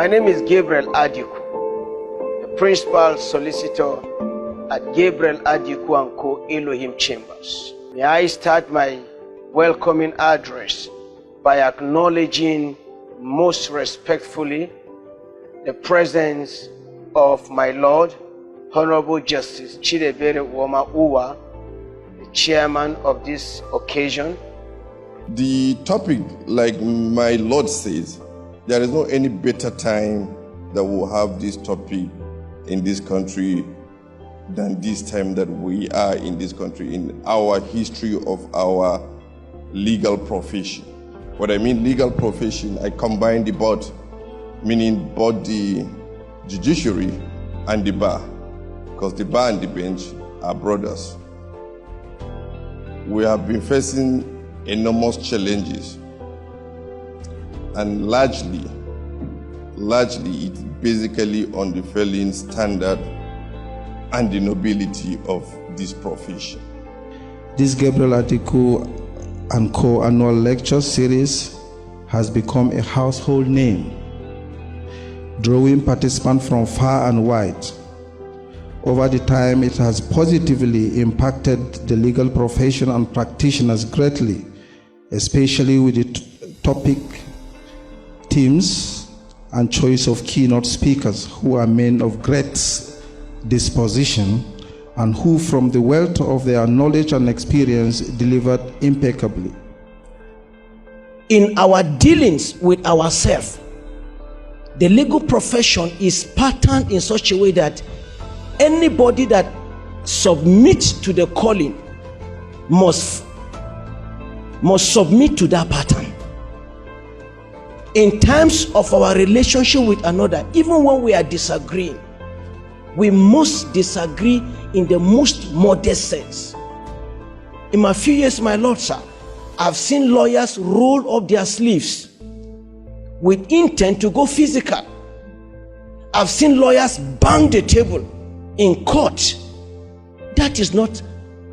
My name is Gabriel Adikwu, the principal solicitor at Gabriel Adikwu & Co. Elohim Chambers. May I start my welcoming address by acknowledging most respectfully the presence of my Lord, Honorable Justice Chidebere Uoma Uwa, the chairman of this occasion. The topic, like my Lord says, there is no any better time that we'll have this topic in this country than this time that we are in this country, in our history of our legal profession. What I mean legal profession, I combine the both, meaning both the judiciary and the bar, because the bar and the bench are brothers. We have been facing enormous challenges, and largely it's basically on the failing standard and the nobility of this profession. This Gabriel Adikwu & Co. annual lecture series has become a household name, drawing participants from far and wide. Over the time, it has positively impacted the legal profession and practitioners greatly, especially with the topic, themes, and choice of keynote speakers who are men of great disposition and who, from the wealth of their knowledge and experience, delivered impeccably. In our dealings with ourselves, the legal profession is patterned in such a way that anybody that submits to the calling must submit to that pattern. In terms of our relationship with another, even when we are disagreeing, we must disagree in the most modest sense. In my few years, my Lord, sir, I've seen lawyers roll up their sleeves with intent to go physical. I've seen lawyers bang the table in court. That is not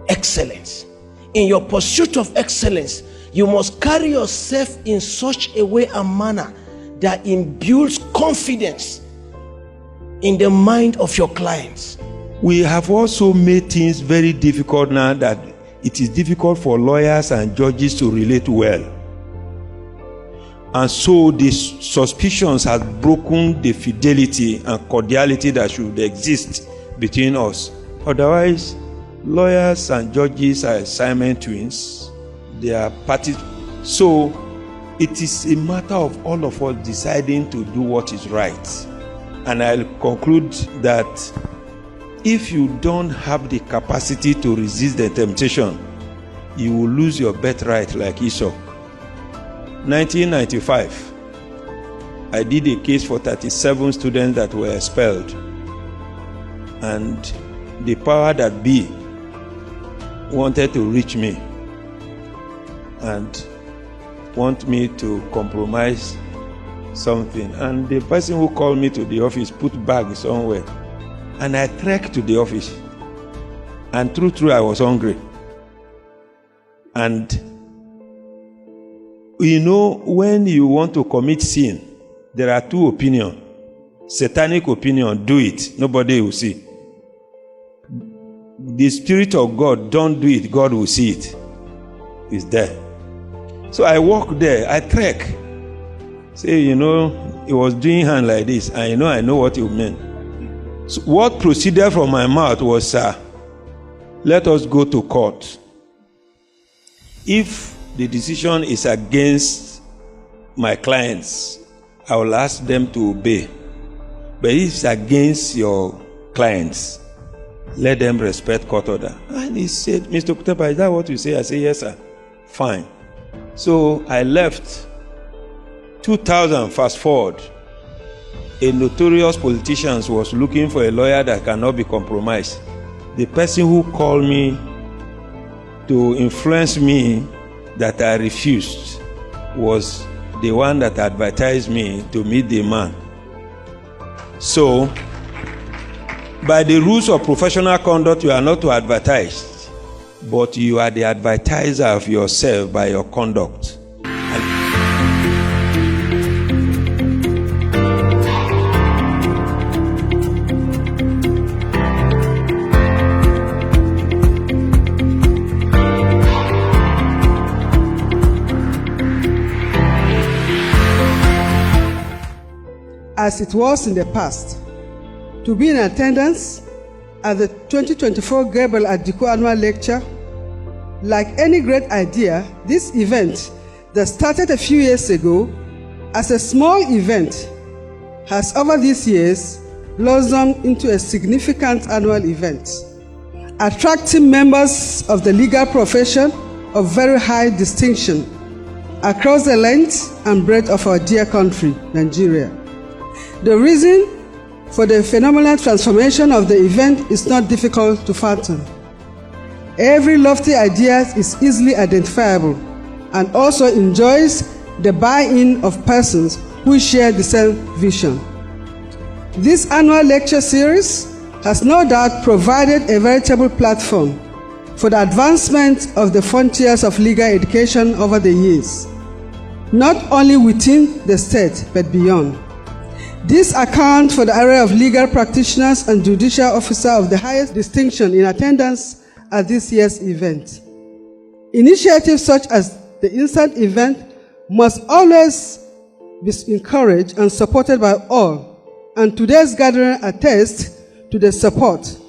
excellence. In your pursuit of excellence, you must carry yourself in such a way and manner that imbues confidence in the mind of your clients. We have also made things very difficult now that it is difficult for lawyers and judges to relate well. And so the suspicions have broken the fidelity and cordiality that should exist between us. Otherwise, lawyers and judges are assignment twins. They are parties. So it is a matter of all of us deciding to do what is right. And I'll conclude that if you don't have the capacity to resist the temptation, you will lose your birthright like Esau. 1995, I did a case for 37 students that were expelled. And the power that be wanted to reach me and want me to compromise something. And the person who called me to the office put bag somewhere. And I trekked to the office. And true, I was hungry. And you know, when you want to commit sin, there are two opinions. Satanic opinion, do it, nobody will see. The Spirit of God, don't do it, God will see it. It's there. So I walk there, I trek. Say, you know, he was doing hand like this, and I know what you meant. So what proceeded from my mouth was, sir, let us go to court. If the decision is against my clients, I will ask them to obey. But if it's against your clients, let them respect court order. And he said, Mr. Kutepa, is that what you say? I say, yes, sir. Fine. So I left. 2000, fast forward. A notorious politician was looking for a lawyer that cannot be compromised. The person who called me to influence me that I refused was the one that advertised me to meet the man. So, by the rules of professional conduct, you are not to advertise, but you are the advertiser of yourself by your conduct. as it was in the past, to be in attendance at the 2024 Gabriel Adikwu Annual Lecture. Like any great idea, this event that started a few years ago as a small event has over these years blossomed into a significant annual event, attracting members of the legal profession of very high distinction across the length and breadth of our dear country, Nigeria. The reason for the phenomenal transformation of the event is not difficult to fathom. Every lofty idea is easily identifiable and also enjoys the buy-in of persons who share the same vision. This annual lecture series has no doubt provided a veritable platform for the advancement of the frontiers of legal education over the years, not only within the state but beyond. This accounts for the array of legal practitioners and judicial officers of the highest distinction in attendance at this year's event. Initiatives such as the instant event must always be encouraged and supported by all, and today's gathering attests to the support.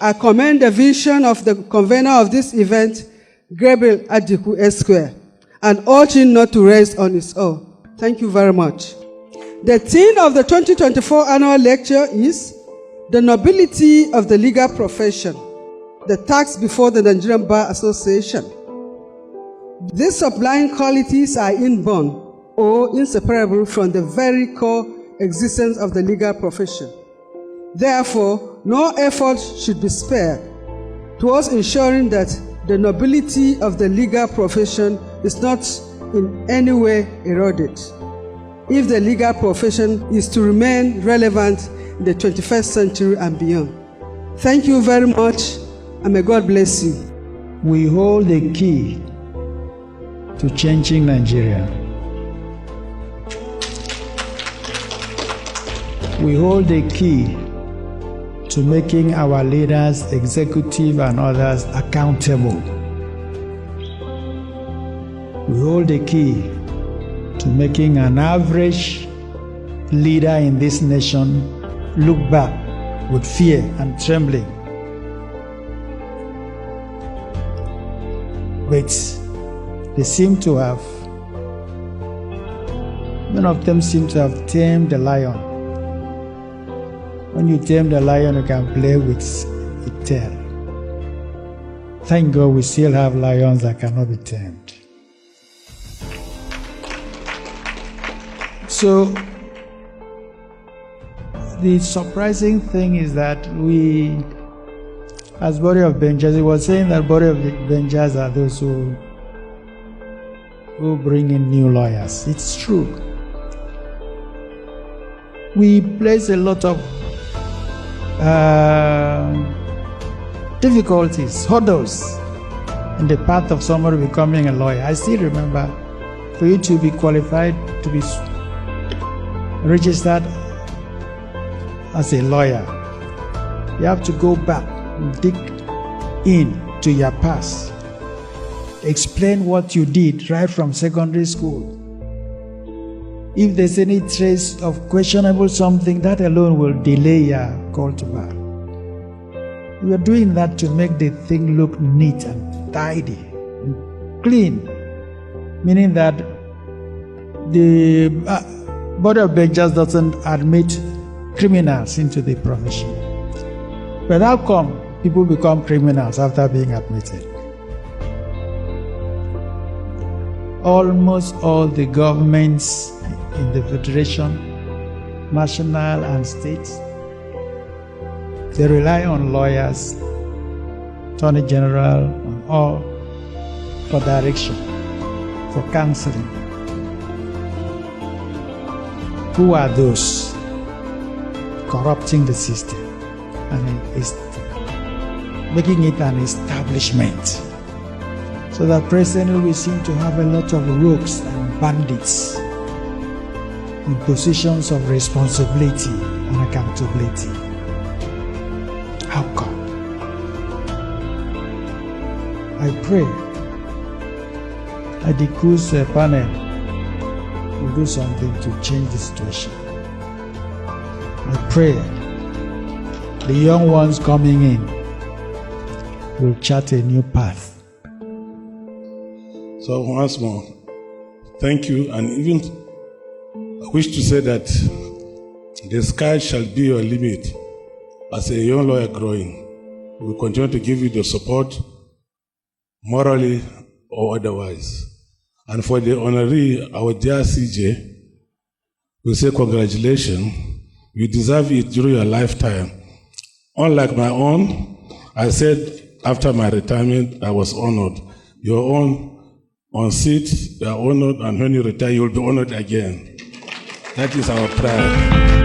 I commend the vision of the convener of this event, Gabriel Adikwu Esquire, and urge him not to rest on his own. Thank you very much. The theme of the 2024 annual lecture is the nobility of the legal profession, the task before the Nigerian Bar Association. These sublime qualities are inborn or inseparable from the very core existence of the legal profession. Therefore, no effort should be spared towards ensuring that the nobility of the legal profession is not in any way eroded, if the legal profession is to remain relevant in the 21st century and beyond. Thank you very much, and may God bless you. We hold the key to changing Nigeria. We hold the key to making our leaders, executive and others, accountable. We hold the key to making an average leader in this nation look back with fear and trembling. But they seem to have, none of them seem to have tamed the lion. When you tame the lion, you can play with its tail. Thank God we still have lions that cannot be tamed. So, the surprising thing is that we, as body of benchers, he was saying that body of benchers are those who bring in new lawyers. It's true. We place a lot of difficulties, hurdles in the path of somebody becoming a lawyer. I still remember, for you to be qualified to be registered as a lawyer, you have to go back and dig in to your past, explain what you did right from secondary school. If there's any trace of questionable something, that alone will delay your call to bar. We are doing that to make the thing look neat and tidy and clean, meaning that the Board of Benchers doesn't admit criminals into the profession. But how come people become criminals after being admitted? Almost all the governments in the Federation, national and states, they rely on lawyers, Attorney General, and all for direction, for counseling. Who are those corrupting the system and making it an establishment? So that presently we seem to have a lot of rogues and bandits in positions of responsibility and accountability. How come? I pray Adikwu's panel will do something to change the situation. I pray the young ones coming in will chart a new path. So once more, thank you, and even I wish to say that the sky shall be your limit. As a young lawyer growing, we will continue to give you the support, morally or otherwise. And for the honoree, our dear CJ, we say congratulations. You deserve it during your lifetime. Unlike my own, I said after my retirement, I was honored. Your own on seat, you are honored, and when you retire, you will be honored again. That is our prayer.